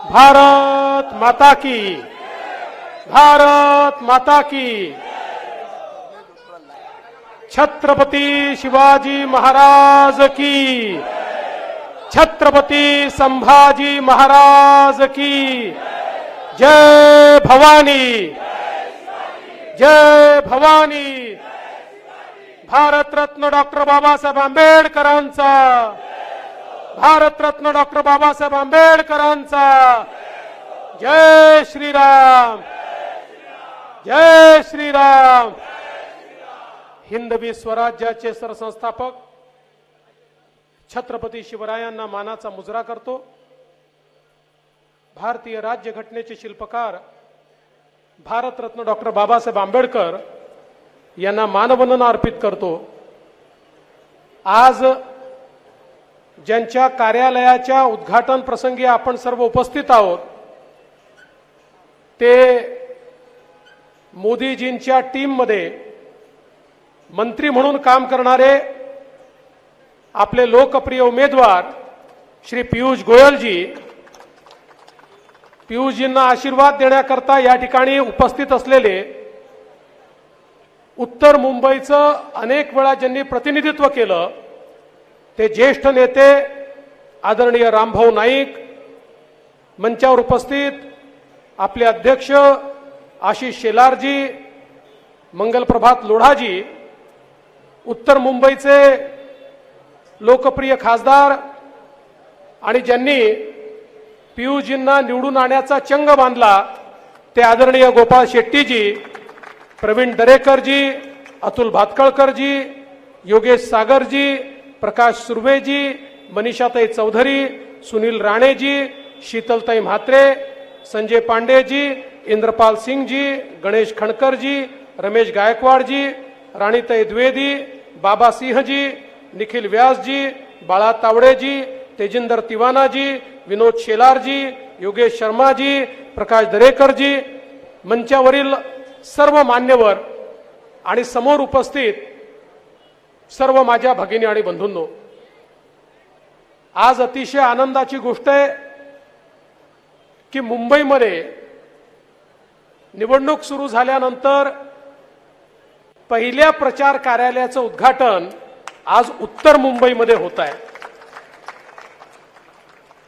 भारत माता की, भारत माता की। छत्रपति शिवाजी महाराज की, छत्रपति संभाजी महाराज की। जय भवानी, जय भवानी। भारत रत्न डॉक्टर बाबासाहेब आंबेडकरांचा, भारत रत्न डॉक्टर बाबासाहेब आंबेडकरांचा। जय श्रीराम, जय श्रीराम। हिंदवी स्वराज्याचे सरसंस्थापक छत्रपती शिवरायांना मानाचा मुजरा करतो। भारतीय राज्यघटनेचे शिल्पकार भारतरत्न डॉक्टर बाबासाहेब आंबेडकर यांना मानवंदना अर्पित करतो। आज ज्यांच्या कार्यालयाच्या उद्घाटन प्रसंगी आपण सर्व उपस्थित आहोत ते मोदीजींच्या टीममध्ये मंत्री म्हणून काम करणारे आपले लोकप्रिय उमेदवार श्री पियुष गोयलजी, पियुषजींना आशीर्वाद देण्याकरता या ठिकाणी उपस्थित असलेले उत्तर मुंबईचं अनेक वेळा ज्यांनी प्रतिनिधित्व केलं ते ज्येष्ठ नेते आदरणीय रामभाऊ नाईक, मंचावर उपस्थित आपले अध्यक्ष आशिष शेलारजी, मंगलप्रभात लोढाजी, उत्तर मुंबईचे लोकप्रिय खासदार आणि ज्यांनी पियुषजींना निवडून आणण्याचा चंग बांधला ते आदरणीय गोपाळ शेट्टीजी, प्रवीण दरेकरजी, अतुल भातखळकरजी, योगेश सागरजी, प्रकाश सुर्वेजी, मनीषाताई चौधरी, सुनील राणेजी, शीतलताई म्हात्रे, संजय पांडेजी, इंद्रपाल सिंगजी, गणेश खणकरजी, रमेश गायकवाडजी, राणीताई द्विवेदी, बाबा सिंहजी, निखिल व्यासजी, बाळा तावडेजी, तेजिंदर तिवानाजी, विनोद शेलारजी, योगेश शर्माजी, प्रकाश दरेकरजी, मंचावरील सर्व मान्यवर आणि समोर उपस्थित सर्व माझ्या भगिनी आणि बंधूंनो, आज अतिशय आनंदाची गोष्ट आहे की मुंबईमध्ये निवडणूक सुरू झाल्यानंतर पहिल्या प्रचार कार्यालयाचं उद्घाटन आज उत्तर मुंबईमध्ये होत आहे।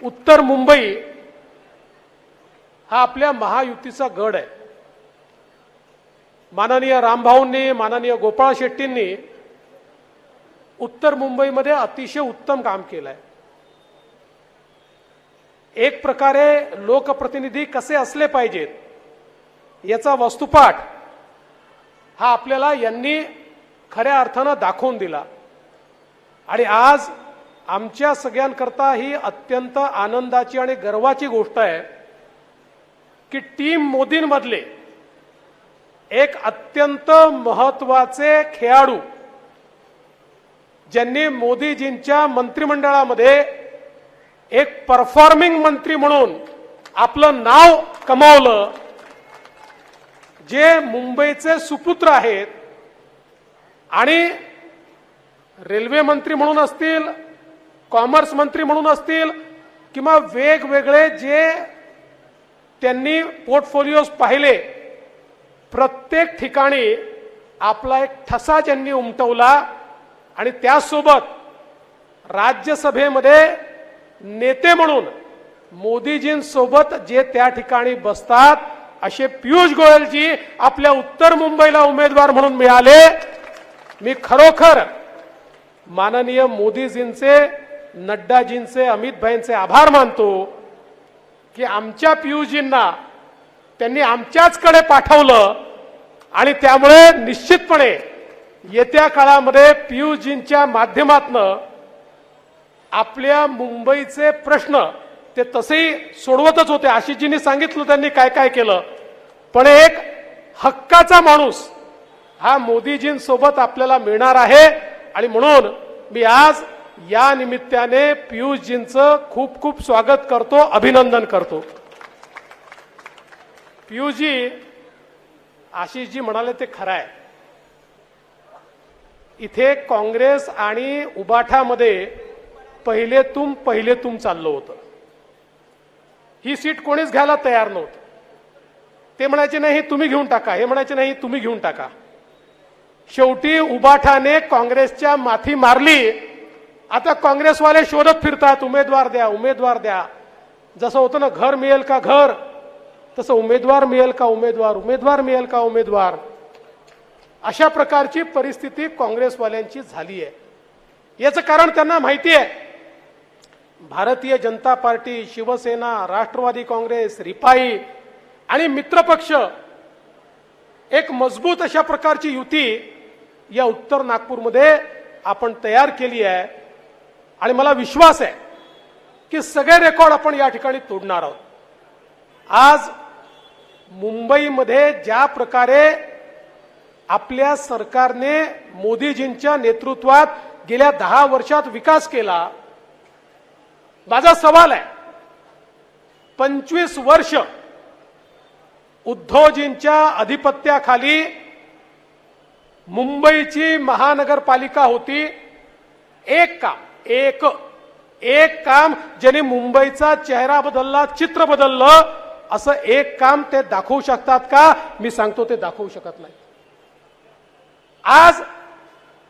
उत्तर मुंबई हा आपल्या महायुतीचा गड आहे। माननीय रामभाऊंनी, माननीय गोपाळ शेट्टींनी उत्तर मुंबईमध्ये अतिशय उत्तम काम केलंय। एक प्रकारे लोकप्रतिनिधी कसे असले पाहिजेत याचा वस्तुपाठ हा आपल्याला यांनी खऱ्या अर्थानं दाखवून दिला आणि आज आमच्या सगळ्यांकरता ही अत्यंत आनंदाची आणि गर्वाची गोष्ट आहे की टीम मोदींमधले एक अत्यंत महत्त्वाचे खेळाडू ज्यांनी मोदीजींच्या मंत्रिमंडळामध्ये एक परफॉर्मिंग मंत्री म्हणून आपलं नाव कमावलं, जे मुंबईचे सुपुत्र आहेत आणि रेल्वे मंत्री म्हणून असतील, कॉमर्स मंत्री म्हणून असतील किंवा वेगवेगळे जे त्यांनी पोर्टफोलिओज पाहिले, प्रत्येक ठिकाणी आपला एक ठसा ज्यांनी उमटवला आणि त्यासोबत राज्यसभेमध्ये नेते म्हणून मोदीजींसोबत जे त्या ठिकाणी बसतात असे पियुष गोयलजी आपल्या उत्तर मुंबईला उमेदवार म्हणून मिळाले। मी खरोखर माननीय मोदीजींचे, नड्डाजींचे, अमित भाईंचे आभार मानतो की आमच्या पियुषजींना त्यांनी आमच्याचकडे पाठवलं आणि त्यामुळे निश्चितपणे येत्या काळामध्ये पियुषजींच्या माध्यमातून आपल्या मुंबईचे प्रश्न ते तसेही सोडवतच होते। आशिषजींनी सांगितलं त्यांनी काय काय केलं, पण एक हक्काचा माणूस हा मोदीजींसोबत आपल्याला मिळणार आहे आणि म्हणून मी आज या निमित्ताने पियुषजींचं खूप खूप स्वागत करतो, अभिनंदन करतो। पियुषजी, आशिषजी म्हणाले ते खरं आहे, इथे काँग्रेस आणि उबाठामध्ये पहिले तुम चाललं होतं। ही सीट कोणीच घ्यायला तयार नव्हतं. ते म्हणायचे नाही तुम्ही घेऊन टाका, हे म्हणायचे नाही तुम्ही घेऊन टाका. शेवटी उबाठाने काँग्रेसच्या माथी मारली. आता काँग्रेसवाले शोधत फिरतात उमेदवार द्या, उमेदवार द्या. जसं होतं ना घर मिळेल का घर, तसं उमेदवार मिळेल का उमेदवार, उमेदवार मिळेल का उमेदवार. अशा प्रकारची परिस्थिती काँग्रेसवाल्यांची झाली आहे. याचं कारण त्यांना माहिती आहे, भारतीय जनता पार्टी, शिवसेना, राष्ट्रवादी काँग्रेस, रिपाई आणि मित्रपक्ष एक मजबूत अशा प्रकारची युती या उत्तर नागपूरमध्ये आपण तयार केली आहे. आणि मला विश्वास आहे की सगळे रेकॉर्ड आपण या ठिकाणी तोडणार आहोत. आज मुंबईमध्ये ज्या प्रकारे आपल्या सरकारने मोदीजींच्या नेतृत्वात गेल्या 10 वर्षात विकास केला, माझा सवाल आहे 25 वर्ष उद्धवजींच्या अधिपत्याखाली मुंबईची महानगरपालिका होती. एक काम ज्याने मुंबईचा चेहरा बदलला, चित्र बदललं, असं एक काम ते दाखवू शकतात का? मी सांगतो ते दाखवू शकत नाही. आज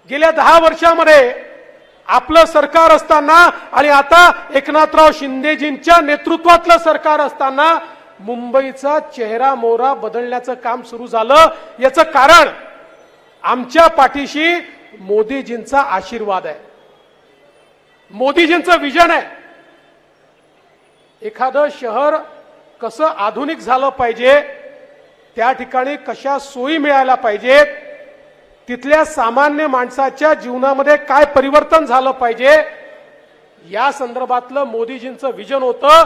गेल्या 10 वर्षामध्ये आपलं सरकार असताना आणि आता एकनाथराव शिंदेजींच्या नेतृत्वातलं सरकार असताना मुंबईचा चेहरा मोहरा बदलण्याचं काम सुरू झालं. याचं कारण आमच्या पाठीशी मोदीजींचा आशीर्वाद आहे, मोदीजींचं विजन आहे. एखादं शहर कसं आधुनिक झालं पाहिजे, त्या ठिकाणी कशा सोयी मिळायला पाहिजेत, तिथल्या सामान्य माणसाच्या जीवनामध्ये काय परिवर्तन झालं पाहिजे, या संदर्भातलं मोदीजींचं विजन होतं.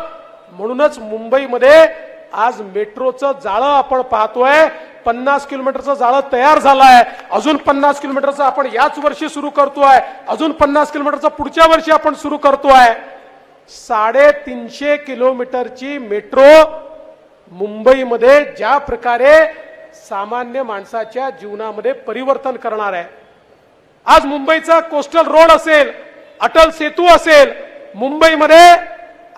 म्हणूनच मुंबईमध्ये आज मेट्रोचं जाळं आपण पाहतोय. 50 किलोमीटरचं जाळं तयार झालं आहे. अजून 50 किलोमीटरचं आपण याच वर्षी सुरू करतोय. अजून 50 किलोमीटरचं पुढच्या वर्षी आपण सुरू करतोय. 350 किलोमीटरची मेट्रो मुंबईमध्ये ज्या प्रकारे सामान्य माणसाच्या जीवनामध्ये परिवर्तन करणार आहे. आज मुंबईचा कोस्टल रोड असेल, अटल सेतू असेल, मुंबईमध्ये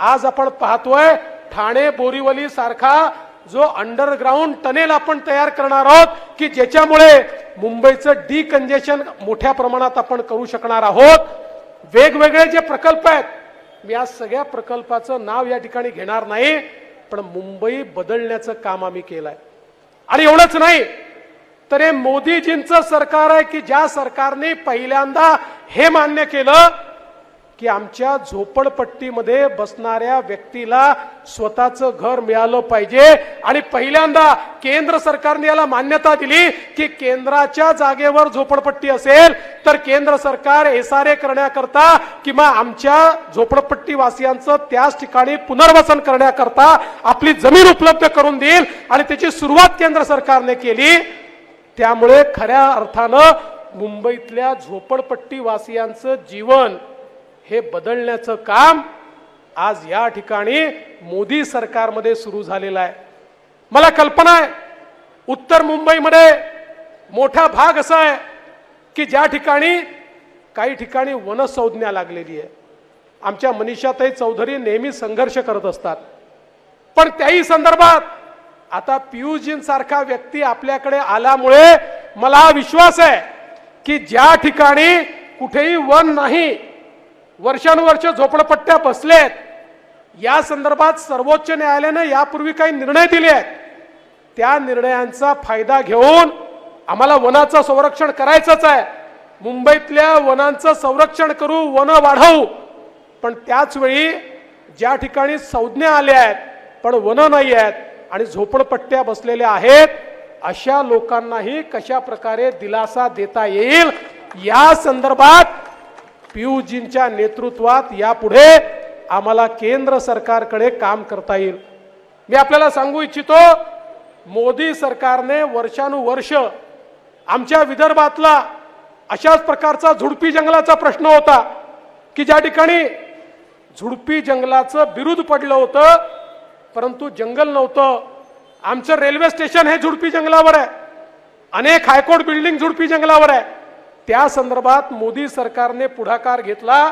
आज आपण पाहतोय ठाणे बोरीवली सारखा जो अंडरग्राउंड टनेल आपण तयार करणार आहोत की ज्याच्यामुळे मुंबईचं डिकंजेशन मोठ्या प्रमाणात आपण करू शकणार आहोत. वेगवेगळे जे प्रकल्प आहेत, मी आज सगळ्या प्रकल्पाचं नाव या ठिकाणी घेणार नाही, पण मुंबई बदलण्याचं काम आम्ही केलंय. आणि एवढंच नाही तर हे मोदीजींचं सरकार आहे की ज्या सरकारने पहिल्यांदा हे मान्य केलं की आमच्या झोपडपट्टीमध्ये बसणाऱ्या व्यक्तीला स्वतःचं घर मिळालं पाहिजे. आणि पहिल्यांदा केंद्र सरकारने याला मान्यता दिली की केंद्राच्या जागेवर झोपडपट्टी असेल तर केंद्र सरकार एसआरए करण्याकरता किंवा आमच्या झोपडपट्टी वासियांचं त्याच ठिकाणी पुनर्वसन करण्याकरता आपली जमीन उपलब्ध करून देईल. आणि त्याची सुरुवात केंद्र सरकारने केली. त्यामुळे खऱ्या अर्थानं मुंबईतल्या झोपडपट्टी वासियांचं जीवन हे बदलण्याचं काम आज या ठिकाणी मोदी सरकारमध्ये सुरू झालेलं आहे. मला कल्पना आहे उत्तर मुंबईमध्ये मोठा भाग असा आहे की ज्या ठिकाणी काही ठिकाणी वनसंज्ञा लागलेली आहे. आमच्या मनीषाताई चौधरी नेहमी संघर्ष करत असतात, पण त्याही संदर्भात आता पियुषजींसारखा व्यक्ती आपल्याकडे आल्यामुळे मला विश्वास आहे की ज्या ठिकाणी कुठेही वन नाही, वर्षानुवर्ष झोपडपट्ट्या बसलेत, या संदर्भात सर्वोच्च न्यायालयाने यापूर्वी काही निर्णय दिले आहेत. त्या निर्णयांचा फायदा घेऊन आम्हाला वनाचं संरक्षण करायचंच आहे. मुंबईतल्या वनांचं संरक्षण करू, वन वाढवू, पण त्याच वेळी ज्या ठिकाणी संज्ञा आल्या आहेत पण वन नाही आहेत आणि झोपडपट्ट्या बसलेल्या आहेत, अशा लोकांनाही कशा प्रकारे दिलासा देता येईल या संदर्भात पियुषजींच्या नेतृत्वात यापुढे आम्हाला केंद्र सरकारकडे काम करता येईल. मी आपल्याला सांगू इच्छितो, मोदी सरकारने वर्षानुवर्ष आमच्या विदर्भातला अशाच प्रकारचा झुडपी जंगलाचा प्रश्न होता की ज्या ठिकाणी झुडपी जंगलाचं बिरुद पडलं होतं परंतु जंगल नव्हतं. आमचं रेल्वे स्टेशन हे झुडपी जंगलावर आहे, अनेक हायकोर्ट बिल्डिंग झुडपी जंगलावर आहे. त्या संदर्भात मोदी सरकारने पुढाकार घेतला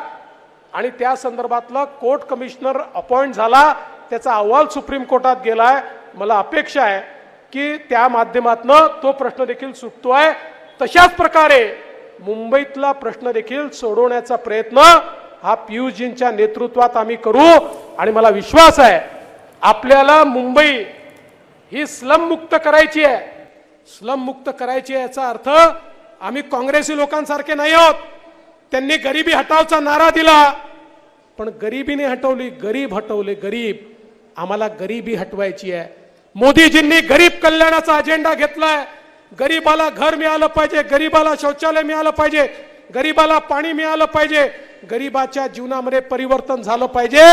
आणि त्या संदर्भातला कोर्ट कमिशनर अपॉइंट झाला त्याचा अहवाल सुप्रीम कोर्टात गेलाय. मला अपेक्षा आहे की त्या माध्यमातून तो प्रश्न देखील सुटतोय. तशाच प्रकारे मुंबईतला प्रश्न देखील सोडवण्याचा प्रयत्न हा पियुषजींच्या नेतृत्वात आम्ही करू. आणि मला विश्वास आहे आपल्याला मुंबई ही स्लम मुक्त करायची आहे. स्लम मुक्त करायची आहे याचा अर्थ आम्ही काँग्रेसी लोकांसारखे नाही आहोत. त्यांनी गरिबी हटावचा नारा दिला, पण गरिबीने हटवली, गरीब हटवले. गरीब, आम्हाला गरिबी हटवायची आहे. मोदीजींनी गरीब कल्याणाचा अजेंडा घेतलाय. गरीबाला घर मिळालं पाहिजे, गरीबाला शौचालय मिळालं पाहिजे, गरीबाला पाणी मिळालं पाहिजे, गरीबाच्या जीवनामध्ये परिवर्तन झालं पाहिजे.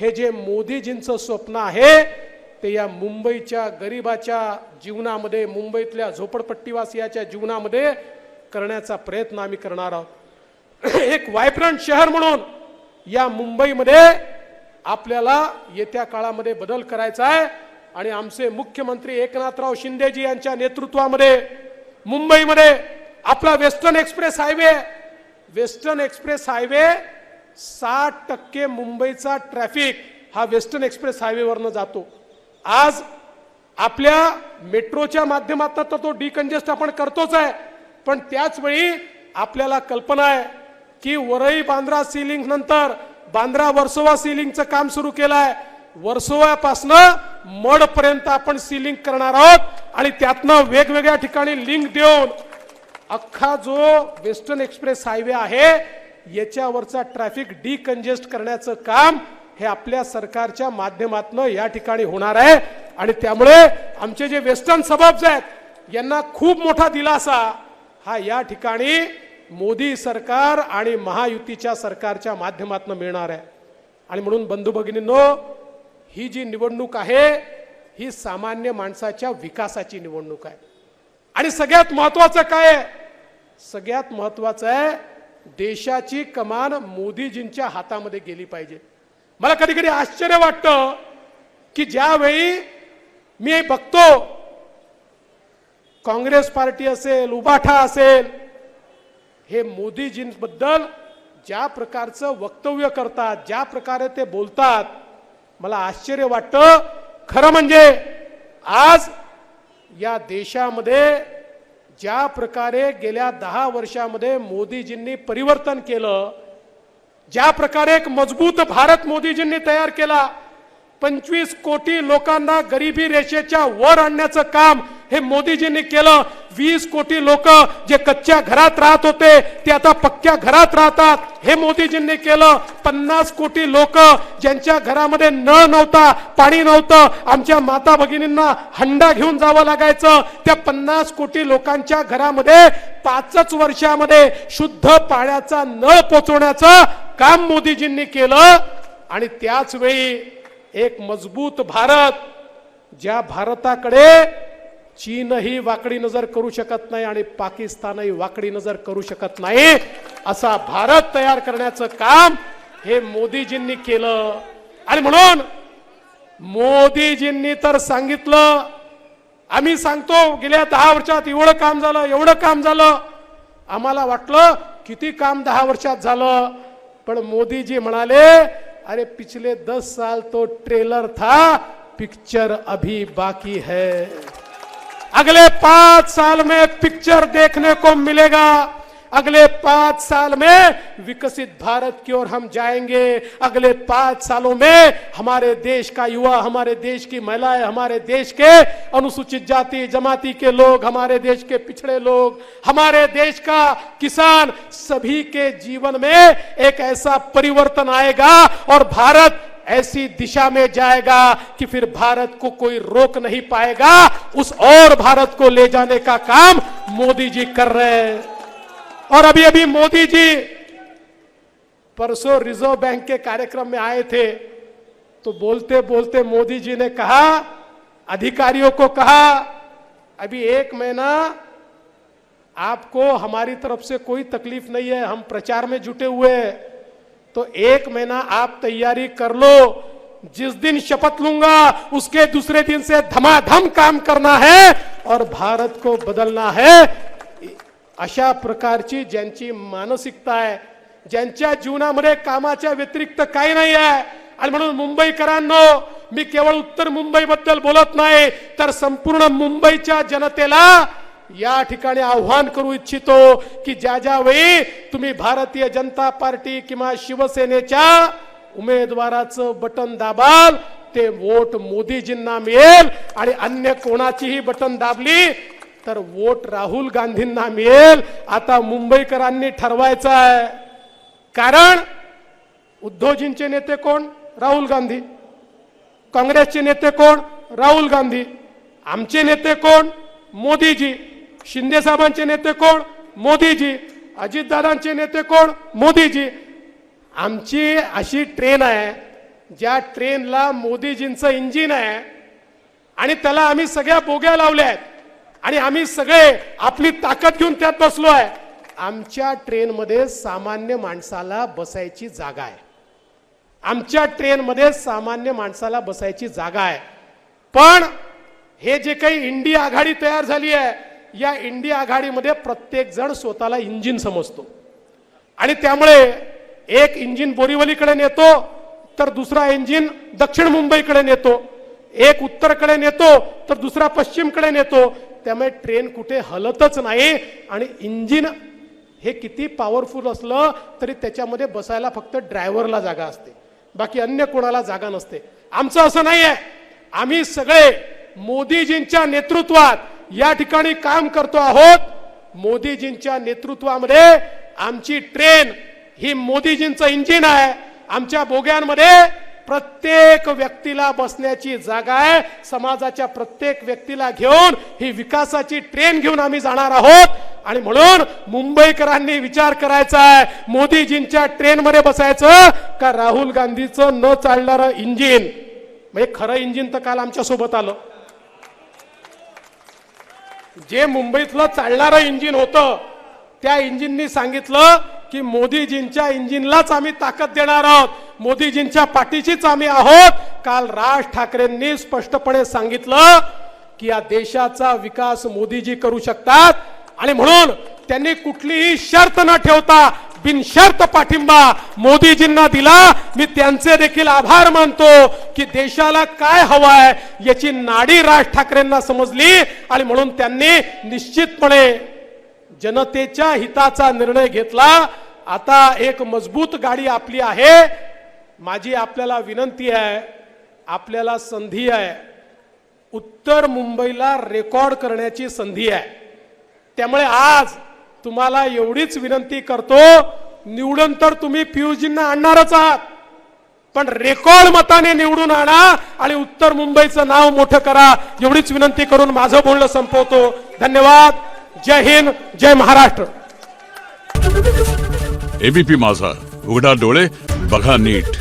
हे जे मोदीजींचं स्वप्न आहे ते या मुंबईच्या गरीबाच्या जीवनामध्ये, मुंबईतल्या झोपडपट्टीवासियाच्या जीवनामध्ये करण्याचा प्रयत्न आम्ही करणार आहोत. एक व्हायब्रंट शहर म्हणून या मुंबईमध्ये आपल्याला येत्या काळामध्ये बदल करायचा आहे. आणि आमचे मुख्यमंत्री एकनाथराव शिंदेजी यांच्या नेतृत्वामध्ये मुंबईमध्ये आपला western express highway, western express highway 60% मुंबईचा ट्रॅफिक हा वेस्टर्न एक्सप्रेस हायवेवरनं जातो. आज आपल्या मेट्रोच्या माध्यमातून तर तो डिकंजेस्ट आपण करतोच आहे, पण त्याच वेळी आपल्याला कल्पना आहे की वरळी बांद्रा सीलिंग नंतर बांद्रा वर्सोवा सीलिंगचं काम सुरू केलं आहे. वर्सोवापासनं मडपर्यंत आपण सीलिंग करणार आहोत आणि त्यातनं वेगवेगळ्या ठिकाणी लिंक देऊन अख्खा जो वेस्टर्न एक्सप्रेस हायवे आहे याच्यावरचा ट्रॅफिक डिकंजेस्ट करण्याचं काम हे आपल्या सरकारच्या माध्यमातून या ठिकाणी होणार आहे. आणि त्यामुळे आमचे जे वेस्टर्न सबब्स आहेत यांना खूप मोठा दिलासा हा या ठिकाणी मोदी सरकार आणि महायुतीच्या सरकारच्या माध्यमातून मिळणार आहे. आणि म्हणून बंधू भगिनींनो, ही जी निवडणूक आहे ही सामान्य माणसाच्या विकासाची निवडणूक आहे. आणि सगळ्यात महत्त्वाचं काय आहे? सगळ्यात महत्त्वाचं आहे देशाची कमान मोदीजींच्या हातामध्ये गेली पाहिजे. मला कधी कधी आश्चर्य वाटतं की ज्यावेळी मी बघतो काँग्रेस पार्टी असेल, उबाठा असेल, हे मोदीजींबद्दल ज्या प्रकारचं वक्तव्य करतात, ज्या प्रकारे ते बोलतात, मला आश्चर्य वाटतं. खरं म्हणजे आज या देशामध्ये ज्या प्रकारे गेल्या 10 वर्षामध्ये मोदीजींनी परिवर्तन केलं, ज्या प्रकारे एक मजबूत भारत मोदीजींनी तयार केला, 25 कोटी लोकांना गरिबी रेषेच्या वर आणण्याचं काम हे मोदीजींनी केलं. 20 कोटी लोक जे कच्च्या घरात राहत होते ते आता पक्क्या घरात राहतात, हे मोदीजींनी केलं. 50 कोटी लोक ज्यांच्या घरामध्ये नळ नव्हता, पाणी नव्हतं, आमच्या माता भगिनींना हंडा घेऊन जावं लागायचं, त्या 50 कोटी लोकांच्या घरामध्ये 5 वर्षामध्ये शुद्ध पाण्याचा नळ पोचवण्याचं काम मोदीजींनी केलं. आणि त्याच वेळी एक मजबूत भारत, ज्या भारताकडे चीनही वाकडी नजर करू शकत नाही आणि पाकिस्तानही वाकडी नजर करू शकत नाही, असा भारत तयार करण्याचं काम हे मोदीजींनी केलं. आणि म्हणून मोदीजींनी तर सांगितलं, आम्ही सांगतो गेल्या 10 वर्षात एवढं काम झालं, एवढं काम झालं. आम्हाला वाटलं किती काम 10 वर्षात झालं, पण मोदीजी म्हणाले अरे पिछले 10 साल तो ट्रेलर था, पिक्चर अभी बाकी है. अगले 5 साल में पिक्चर देखने को मिलेगा. अगले 5 साल में विकसित भारत की ओर हम जाएंगे. अगले 5 सालों में हमारे देश का युवा, हमारे देश की महिलाएं, हमारे देश के अनुसूचित जाति जमाती के लोग, हमारे देश के पिछड़े लोग, हमारे देश का किसान, सभी के जीवन में एक ऐसा परिवर्तन आएगा और भारत ऐसी दिशा में जाएगा कि फिर भारत को कोई रोक नहीं पाएगा. उस और भारत को ले जाने का काम मोदी जी कर रहे हैं. और अभी अभी मोदी जी परसों रिजर्व बैंक के कार्यक्रम में आए थे, तो बोलते बोलते मोदी जी ने कहा, अधिकारियों को कहा, अभी 1 महीना आपको हमारी तरफ से कोई तकलीफ नहीं है, हम प्रचार में जुटे हुए हैं, तो 1 महीना आप तैयारी कर लो. जिस दिन शपथ लूंगा उसके दूसरे दिन से धमाधम काम करना है और भारत को बदलना है. अशा प्रकारची ज्यांची मानसिकता आहे, ज्यांच्या जीवनामध्ये कामाच्या व्यतिरिक्त काही नाही आहे, आणि म्हणून मुंबईकरांनो, मी केवळ उत्तर मुंबईबद्दल बोलत नाही, तर संपूर्ण मुंबईच्या जनतेला या ठिकाणी आव्हान करू इच्छितो की ज्या वेळी तुम्ही भारतीय जनता पार्टी किंवा शिवसेनेच्या उमेदवाराचं बटन दाबाल, ते वोट मोदीजींना मिळेल, आणि अन्य कोणाचीही बटन दाबली तर वोट राहुल गांधींना मिळेल. आता मुंबईकरांनी ठरवायचं आहे. कारण उद्धवजींचे नेते कोण? राहुल गांधी. काँग्रेसचे नेते कोण? राहुल गांधी. आमचे नेते कोण? मोदीजी. शिंदे साहेबांचे नेते कोण? मोदीजी. अजितदादांचे नेते कोण? मोदीजी. आमची अशी ट्रेन आहे, ज्या ट्रेनला मोदीजींचं इंजिन आहे, आणि त्याला आम्ही सगळ्या बोग्या लावल्या आहेत, आणि आम्ही सगळे आपली ताकद घेऊन त्यात बसलो आहे. आमच्या ट्रेनमध्ये सामान्य माणसाला बसायची जागा आहे. आमच्या ट्रेनमध्ये सामान्य माणसाला बसायची जागा आहे. पण हे जे काही इंडिया आघाडी तयार झाली आहे, या इंडिया आघाडीमध्ये प्रत्येक जण स्वतःला इंजिन समजतो, आणि त्यामुळे एक इंजिन बोरिवलीकडे नेतो, तर दुसरा इंजिन दक्षिण मुंबईकडे नेतो, एक उत्तरकडे नेतो तर दुसरा पश्चिमकडे नेतो. त्यामुळे ट्रेन कुठे हलतच नाही, आणि इंजिन हे किती पॉवरफुल असलं तरी त्याच्यामध्ये बसायला फक्त ड्रायव्हरला जागा असते, बाकी अन्य कोणाला जागा नसते. आमचं असं नाही आहे. आम्ही सगळे मोदीजींच्या नेतृत्वात या ठिकाणी काम करतो आहोत. मोदीजींच्या नेतृत्वामध्ये आमची ट्रेन ही मोदीजींचं इंजिन आहे. आमच्या बोग्यांमध्ये प्रत्येक व्यक्तीला बसण्याची जागा आहे. समाजाच्या प्रत्येक व्यक्तीला घेऊन ही विकासाची ट्रेन घेऊन आम्ही जाणार आहोत. आणि म्हणून मुंबईकरांनी विचार करायचा आहे, मोदीजींच्या ट्रेनमध्ये बसायचं का राहुल गांधीचं न चालणारं इंजिन. म्हणजे खरं इंजिन तर काल आमच्या सोबत आलं. जे मुंबईतलं चालणारं इंजिन होतं, त्या इंजिननी सांगितलं की मोदीजींच्या इंजिनलाच आम्ही ताकद देणार आहोत, मोदीजींच्या पाठीशीच आम्ही आहोत. काल राज ठाकरेंनी स्पष्टपणे सांगितलं की या देशाचा विकास मोदीजी करू शकतात, आणि म्हणून त्यांनी कुठलीही शर्त न ठेवता बिनशर्त पाठिंबा मोदीजींना दिला. मी त्यांचे देखील आभार मानतो की देशाला काय हवंय याची नाडी राज ठाकरेंना समजली, आणि म्हणून त्यांनी निश्चितपणे जनतेच्या हिताचा निर्णय घेतला. आता एक मजबूत गाडी आपली आहे. माझी आपल्याला विनंती आहे, आपल्याला संधी आहे, उत्तर मुंबईला रेकॉर्ड करण्याची संधी आहे. त्यामुळे आज तुम्हाला एवढीच विनंती करतो, निवडून तर तुम्ही पियुषजींना आणणारच आहात, पण रेकॉर्ड मताने निवडून आणा आणि उत्तर मुंबईचं नाव मोठं करा. एवढीच विनंती करून माझं बोलणं संपवतो. धन्यवाद. जय हिंद, जय महाराष्ट्र. एबीपी माझा, उघडा डोळे बघा नीट.